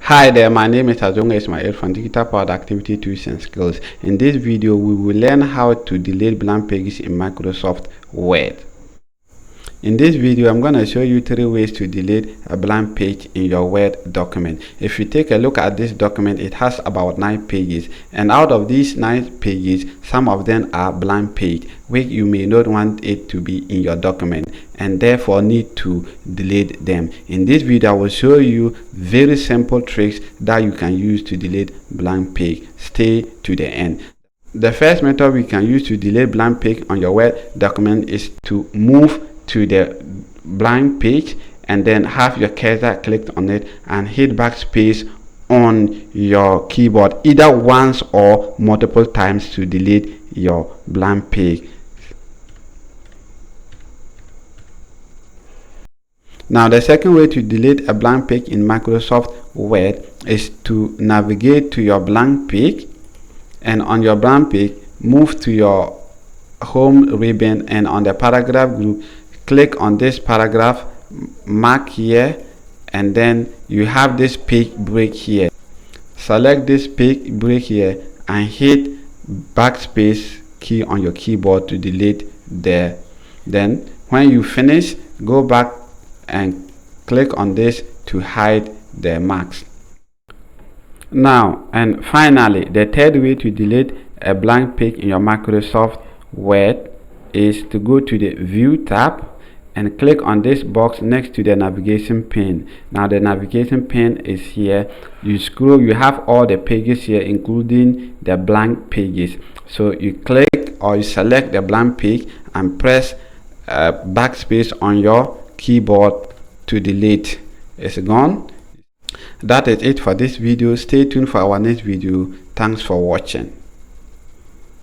Hi there, my name is Azonga Ismail from Digital Productivity Tools and Skills. In this video, we will learn how to delete blank pages in Microsoft Word. In this video, I'm going to show you 3 ways to delete a blank page in your Word document. If you take a look at this document, it has about 9 pages. And out of these 9 pages, some of them are blank page, which you may not want it to be in your document and therefore need to delete them. In this video, I will show you very simple tricks that you can use to delete blank page. Stay to the end. The first method we can use to delete blank page on your Word document is to move to the blank page and then have your cursor clicked on it and hit backspace on your keyboard either once or multiple times to delete your blank page. Now the second way to delete a blank page in Microsoft Word is to navigate to your blank page, and on your blank page move to your home ribbon, and on the paragraph group click on this paragraph mark here, and then you have this page break here. Select this page break here and hit backspace key on your keyboard to delete there. Then when you finish, go back and click on this to hide the marks. Now and finally, the third way to delete a blank page in your Microsoft Word is to go to the View tab and click on this box next to the navigation pane. Now the navigation pane is here. You scroll, you have all the pages here including the blank pages. So you click or you select the blank page and press backspace on your keyboard to delete. It's gone. That is it for this video. Stay tuned for our next video. Thanks for watching.